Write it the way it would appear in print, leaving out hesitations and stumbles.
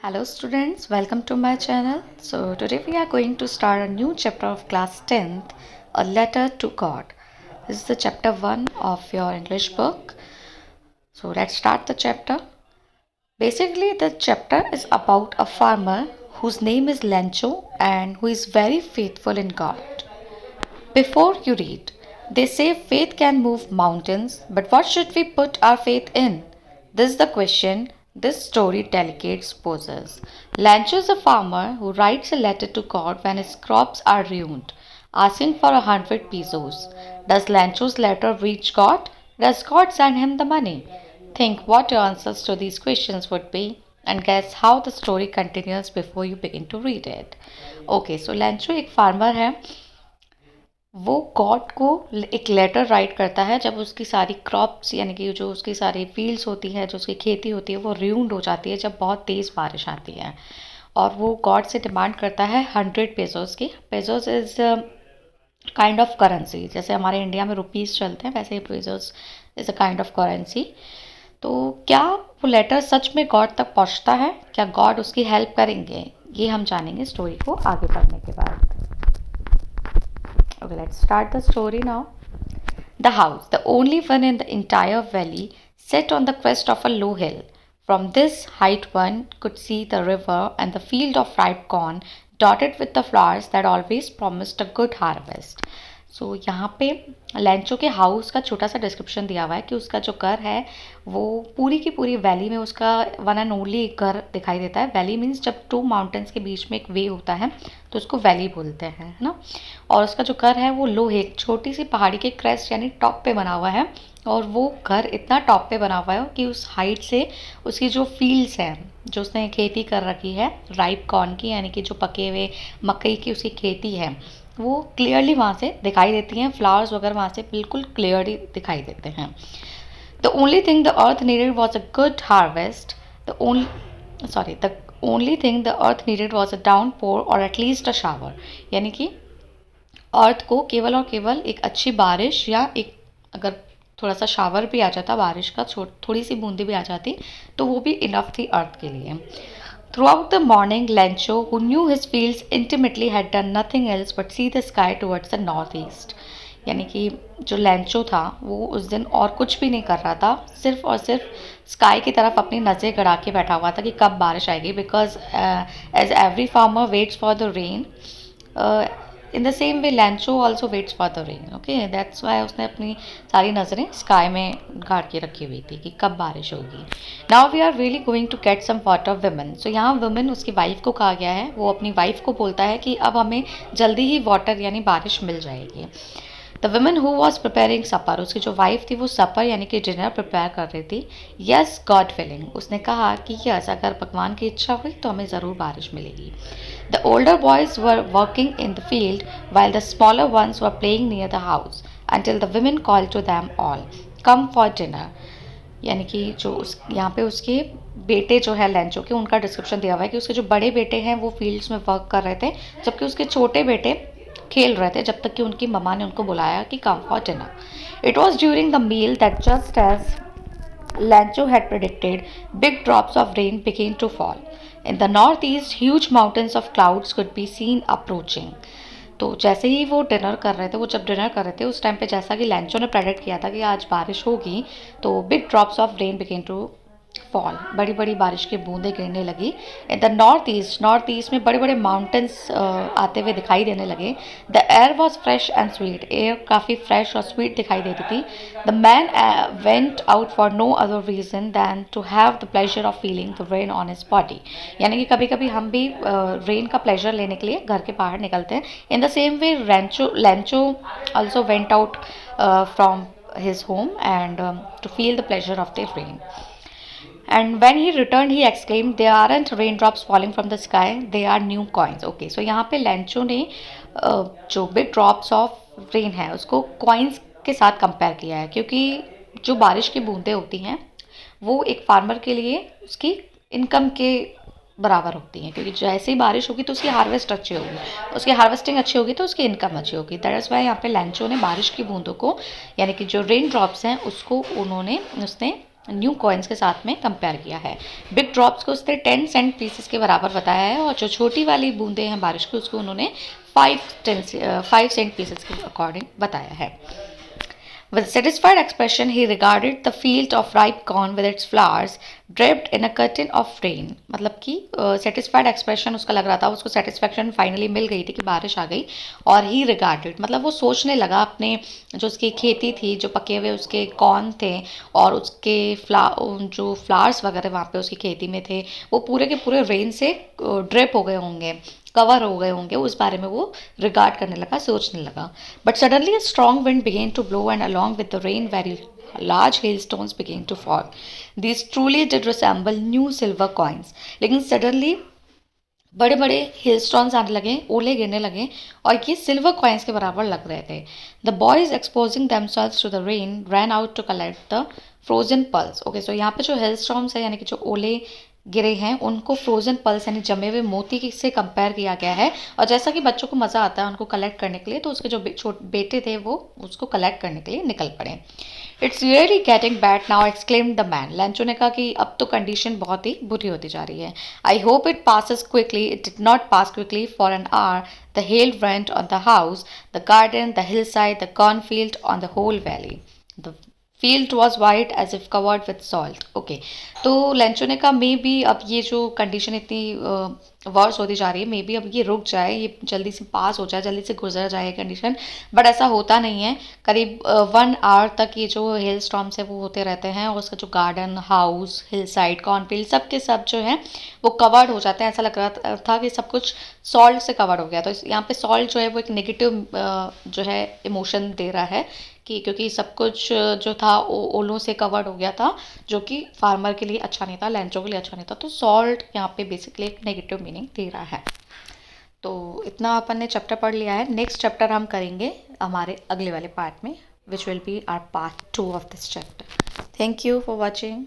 Hello students, welcome to my channel. So today we are going to start a new chapter of class 10th, A Letter to God. This is the chapter 1 of your English book. So let's start the chapter. Basically the chapter is about a farmer whose name is Lencho and who is very faithful in God. Before you read, they say faith can move mountains, but what should we put our faith in? This is the question this story delegates poses. Lancho is a farmer who writes a letter to God when his crops are ruined, asking for 100 pesos. Does Lancho's letter reach God? Does God send him the money? Think what your answers to these questions would be and guess how the story continues before you begin to read it. Okay, so Lancho एक farmer है. वो God को एक letter right करता है जब उसकी सारी क्रॉप्स यानी कि जो उसकी सारी फील्ड्स होती है, जो उसकी खेती होती है, वो र्यूंड हो जाती है जब बहुत तेज़ बारिश आती है. और वो गॉड से डिमांड करता है 100 पेसोस की. Pesos is kind of currency. जैसे हमारे इंडिया में रुपीज़ चलते हैं वैसे ही pesos is a kind of currency. तो क्या वो लेटर सच में गॉड तक पहुंचता है? क्या गॉड उसकी हेल्प करेंगे? ये हम जानेंगे स्टोरी को आगे पढ़ने के बाद. Okay, let's start the story now. The house, the only one in the entire valley, sat on the crest of a low hill. From this height, one could see the river and the field of ripe corn dotted with the flowers that always promised a good harvest. सो यहाँ पे लैंचो के house का छोटा सा description दिया हुआ है कि उसका जो घर है वो पूरी की पूरी वैली में उसका वन एंड ओनली एक घर दिखाई देता है. वैली मीन्स जब टू माउंटेन्स के बीच में एक वे होता है तो उसको वैली बोलते हैं, है ना. और उसका जो घर है वो लोहे एक छोटी सी पहाड़ी के क्रेस्ट यानी टॉप पे बना हुआ है. और वो घर इतना टॉप पे बना हुआ है कि उस हाइट से उसकी जो फील्ड्स हैं जो उसने खेती कर रखी है राइप कॉर्न की यानी कि जो पके हुए मकई की उसकी खेती है वो क्लियरली वहाँ से दिखाई देती हैं. फ्लावर्स वगैरह वहाँ से बिल्कुल क्लियरली दिखाई देते हैं. The only thing the earth needed was a good harvest. The only thing the earth needed was a downpour और एटलीस्ट अ शावर. यानी कि अर्थ को केवल और केवल एक अच्छी बारिश या एक अगर थोड़ा सा शावर भी आ जाता बारिश का, थोड़ी सी बूंदी भी आ जाती तो वो भी इनफ थी अर्थ के लिए. Throughout the morning, Lencho, who knew his fields intimately, had done nothing else but see the sky towards the northeast. यानी कि जो लेंचो था वो उस दिन और कुछ भी नहीं कर रहा था, सिर्फ और सिर्फ स्काई की तरफ अपनी नज़रें गड़ा के बैठा हुआ था कि कब बारिश आएगी. Because as every farmer waits for the rain, in the same way Lencho also waits for the rain. Okay, that's why उसने अपनी सारी नज़रें स्काई में गाड़ के रखी हुई थी कि कब बारिश होगी. Now we are really going to get some water women. सो यहाँ वुमेन उसकी वाइफ को कहा गया है. वो अपनी वाइफ को बोलता है कि अब हमें जल्दी ही वाटर यानी बारिश मिल जाएगी. The women who was preparing supper, उसकी जो वाइफ थी वो सपर यानी कि डिनर प्रिपेयर कर रही थी. यस गॉड विलिंग, उसने कहा कि यस अगर भगवान की इच्छा हुई तो हमें ज़रूर बारिश मिलेगी. The older boys were working in the field while the smaller ones were playing near the house until the women called to them all, come for dinner. यानी कि जो उस यहाँ पे उसके बेटे जो है लेंचो के उनका डिस्क्रिप्शन दिया हुआ है कि उसके जो बड़े बेटे हैं वो फील्ड्स में वर्क कर रहे थे जबकि उसके छोटे बेटे खेल रहे थे जब तक कि उनकी मम्मा ने उनको बुलाया कि come for dinner. It was during the meal that just as Lancho had predicted, big drops of rain began to fall. In the northeast, huge mountains of clouds could be seen approaching. तो जैसे ही वो dinner कर रहे थे, वो जब dinner कर रहे थे उस टाइम पे जैसा कि लैंचो ने प्रेडिक्ट किया था कि आज बारिश होगी तो big drops of rain began to fall. बड़ी बड़ी बारिश की बूंदें गिरने लगी. इन द नॉर्थ ईस्ट में बड़े बड़े माउंटेन्स आते हुए दिखाई देने लगे. The air was fresh and sweet, air काफ़ी फ्रेश और स्वीट दिखाई देती थी. The man went out for no other reason than to have the pleasure of feeling the rain on his body. यानी कि कभी कभी हम भी रेन का प्लेजर लेने के लिए घर के बाहर निकलते हैं. इन the same way Lencho also went out from his home and to feel the pleasure of the rain. And when he returned, he exclaimed, "There aren't raindrops falling from the sky; they are new coins." Okay, so यहाँ पे Lencho ने जो big drops of rain है उसको coins के साथ compare किया है क्योंकि जो बारिश की बूंदें होती हैं वो एक फार्मर के लिए उसकी इनकम के बराबर होती हैं क्योंकि जैसे ही बारिश होगी तो उसकी हार्वेस्ट अच्छी होगी, उसकी हार्वेस्टिंग अच्छी होगी तो उसकी इनकम अच्छी होगी. दैट इज़ वाई यहाँ पे लेंचो ने बारिश की बूंदों को यानी कि जो रेन ड्रॉप्स हैं उसको उसने न्यू कॉइन्स के साथ में कंपेयर किया है। बिग ड्रॉप्स को उसने 10 सेंट पीसेस के बराबर बताया है और जो छोटी वाली बूंदें हैं बारिश की उसको उन्होंने 5 सेंट पीसेस के अकॉर्डिंग बताया है। With a satisfied expression, he regarded the field of ripe corn with its flowers draped in a curtain of rain. मतलब कि satisfied expression उसका लग रहा था, उसको satisfaction finally मिल गई थी कि बारिश आ गई। और he regarded मतलब वो सोचने लगा अपने जो उसकी खेती थी, जो पके हुए उसके कॉर्न थे और उसके जो फ्लावर्स वगैरह वहाँ पे उसकी खेती में थे वो पूरे के पूरे रेन से ड्रिप हो गए होंगे, कवर हो गए होंगे। उस बारे में वो रिगार्ड करने लगा, सोचने लगा। But suddenly a strong wind began to blow and along with the rain very large hailstones began to fall. These truly did resemble new silver coins. लेकिन सडनली बड़े बड़े हिलस्टोन्स आने लगे, ओले गिरने लगे और ये सिल्वर कॉइन्स के बराबर लग रहे थे। The boys exposing themselves to the rain ran out to collect the frozen pulse. Okay, so यहाँ पे जो हिलस्टॉर्म्स है यानी कि जो ओले गिरे हैं उनको फ्रोजन पल्स यानी जमे हुए मोती से कंपेयर किया गया है। और जैसा कि बच्चों को मज़ा आता है उनको कलेक्ट करने के लिए, तो उसके जो बेटे थे वो उसको कलेक्ट करने के लिए निकल पड़े। It's really getting bad now exclaimed the man. लैंचो ने कहा कि अब तो कंडीशन बहुत ही बुरी होती जा रही है। I hope it passes quickly. It did not pass quickly. For an hour, the hail went on the house, the garden, the hillside, the cornfield, on the whole valley. The field was white as if covered with salt. Okay, तो Lencho ने कहा may be अब ये जो condition इतनी verse होती जा रही है, मे बी अब ये रुक जाए, ये जल्दी से पास हो जाए, जल्दी से गुजर जाए कंडीशन। बट ऐसा होता नहीं है। करीब 1 आवर तक ये जो हेल स्टॉर्म्स है वो होते रहते हैं और उसका जो garden, house, hill side, cornfield सब के सब जो है वो कवर्ड हो जाते हैं। ऐसा लग रहा था कि सब कुछ सॉल्ट से कवर्ड हो गया। तो यहाँ पे सॉल्ट जो है वो एक नेगेटिव जो है इमोशन दे रहा है कि क्योंकि सब कुछ जो था ओलों से कवर्ड हो गया था, जो कि फार्मर के लिए अच्छा नहीं था, लैंचो के लिए अच्छा नहीं था। तो सॉल्ट यहाँ पे बेसिकली एक नेगेटिव मीनिंग दे रहा है। तो इतना अपन ने चैप्टर पढ़ लिया है। नेक्स्ट चैप्टर हम करेंगे हमारे अगले वाले पार्ट में, which will be our part 2 of this chapter. Thank you for watching.